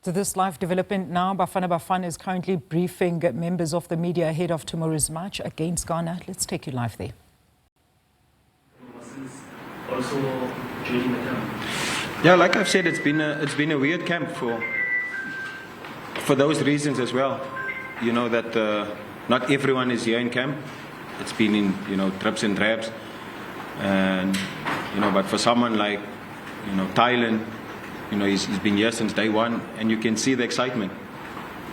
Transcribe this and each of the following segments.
To this live development now, Bafana Bafana is currently briefing members of the media ahead of tomorrow's match against Ghana. Let's take you live there. Also joining the camp. Yeah, like I've said, it's been a weird camp for those reasons as well. You know that not everyone is here in camp. It's been in trips and drabs, and but for someone like Thailand. He's been here since day one, and you can see the excitement.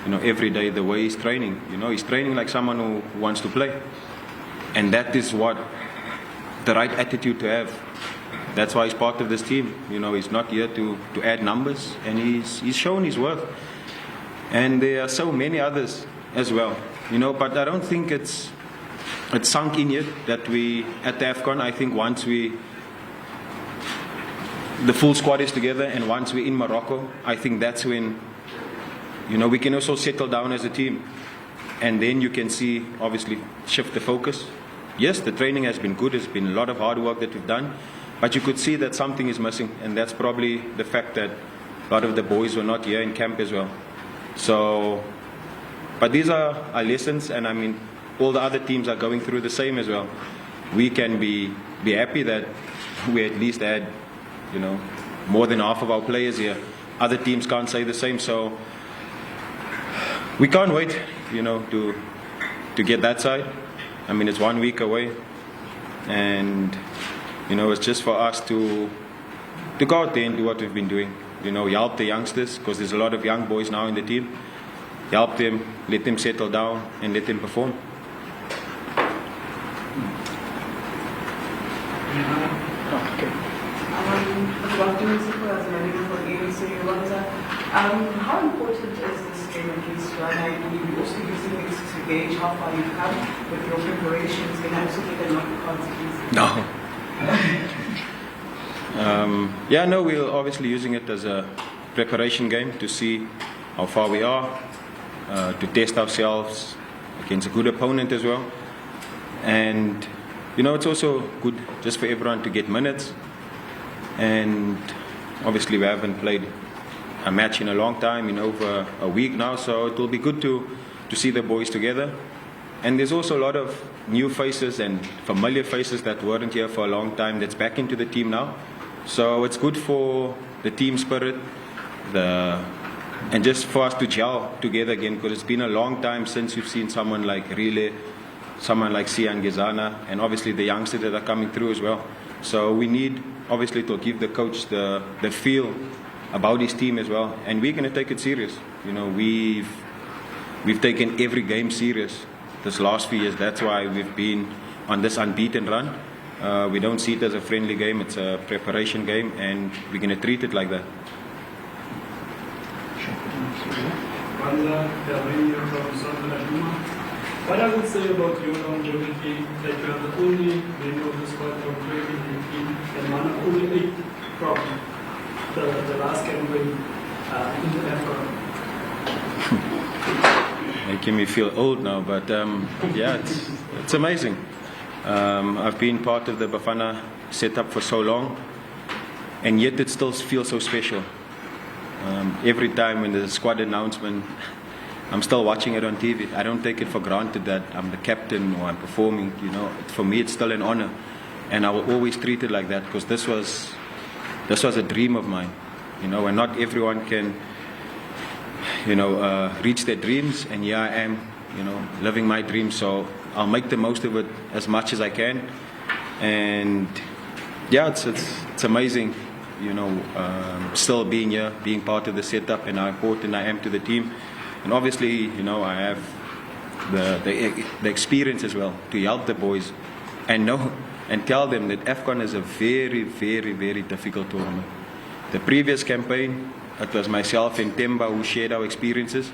Every day the way he's training. He's training like someone who wants to play, and that is what the right attitude to have. That's why he's part of this team. He's not here to add numbers, and he's shown his worth. And there are so many others as well. But I don't think it's sunk in yet that we at the AFCON. I think once the full squad is together, and once we're in Morocco, I think that's when we can also settle down as a team, and then you can see obviously shift the focus. Yes, the training has been good. It's been a lot of hard work that we've done, but you could see that something is missing, and that's probably the fact that a lot of the boys were not here in camp as well. So, but these are our lessons, and I mean all the other teams are going through the same as well. We can be happy that we at least had more than half of our players here. Other teams can't say the same, so we can't wait, to get that side. I mean, it's 1 week away, and it's just for us to go out there and do what we've been doing. Help the youngsters, because there's a lot of young boys now in the team. Help them, let them settle down, and let them perform. How important is this game against Ghana? Will you also using this to gauge how far you've come with your preparations and also get a lot of consequences? No. No, we're obviously using it as a preparation game to see how far we are, to test ourselves against a good opponent as well. And, it's also good just for everyone to get minutes. And obviously we haven't played a match in a long time, over a week now, so it will be good to see the boys together. And there's also a lot of new faces and familiar faces that weren't here for a long time that's back into the team now. So it's good for the team spirit, and just for us to gel together again, because it's been a long time since we've seen someone like Rile, someone like Sian Gezana, and obviously the youngsters that are coming through as well. So we need obviously to give the coach the feel about his team as well, and we're going to take it serious. We've taken every game serious this last few years. That's why we've been on this unbeaten run. We don't see it as a friendly game. It's a preparation game, and we're going to treat it like that. What I would say about your longevity, that you are the only member of the squad from 2019 and one of only 8 from the last campaign in the AFCON. Making me feel old now, but yeah, it's amazing. I've been part of the Bafana setup for so long, and yet it still feels so special. Every time when there's a squad announcement, I'm still watching it on TV. I don't take it for granted that I'm the captain or I'm performing. For me, it's still an honor, and I will always treat it like that, because this was a dream of mine. And not everyone can, reach their dreams, and here I am, living my dream. So I'll make the most of it as much as I can, and yeah, it's amazing, still being here, being part of the setup, and how important I am to the team. And obviously, I have the experience as well to help the boys and tell them that AFCON is a very, very, very difficult tournament. The previous campaign, it was myself and Temba who shared our experiences,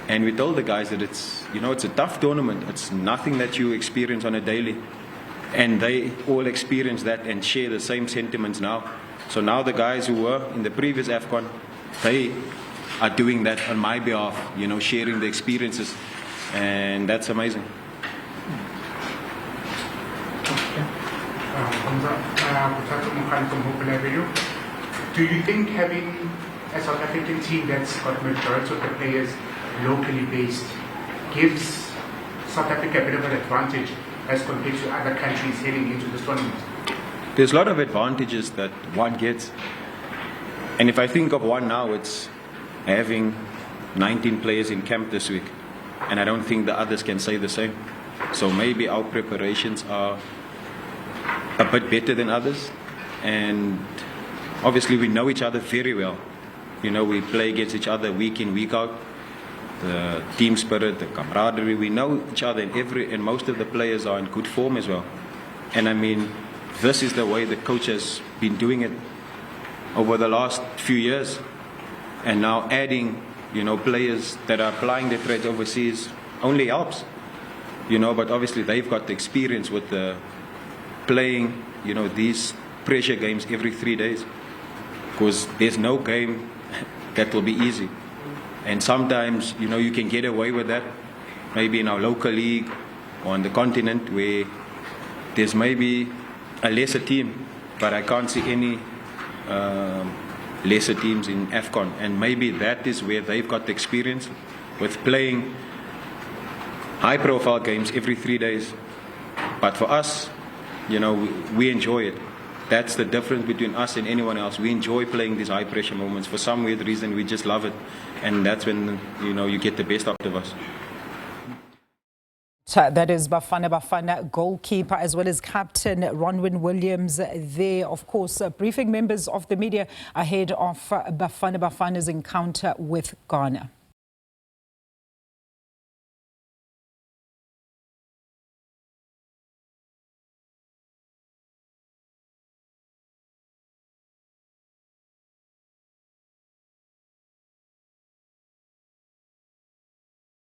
and we told the guys that it's a tough tournament. It's nothing that you experience on a daily, and they all experience that and share the same sentiments now. So now the guys who were in the previous AFCON, they are doing that on my behalf, sharing the experiences, and that's amazing. Do you think having a South African team that's got majority of the players locally based gives South Africa a bit of an advantage as compared to other countries heading into this tournament? There's a lot of advantages that one gets. And if I think of one now, it's having 19 players in camp this week. And I don't think the others can say the same. So maybe our preparations are a bit better than others. And obviously we know each other very well. You know, we play against each other week in, week out. The team spirit, the camaraderie, we know each other, and most of the players are in good form as well. And I mean, this is the way the coach has been doing it over the last few years. And now adding, you know, players that are applying their trades overseas only helps. You know, but obviously they've got the experience with the playing, you know, these pressure games every 3 days. Because there's no game that will be easy. And sometimes, you know, you can get away with that, maybe in our local league or on the continent where there's maybe a lesser team, but I can't see any lesser teams in AFCON. And maybe that is where they've got the experience with playing high-profile games every 3 days. But for us, you know, we enjoy it. That's the difference between us and anyone else. We enjoy playing these high-pressure moments. For some weird reason, we just love it. And that's when, you know, you get the best out of us. So that is Bafana Bafana goalkeeper as well as captain Ronwin Williams there, of course, briefing members of the media ahead of Bafana Bafana's encounter with Ghana.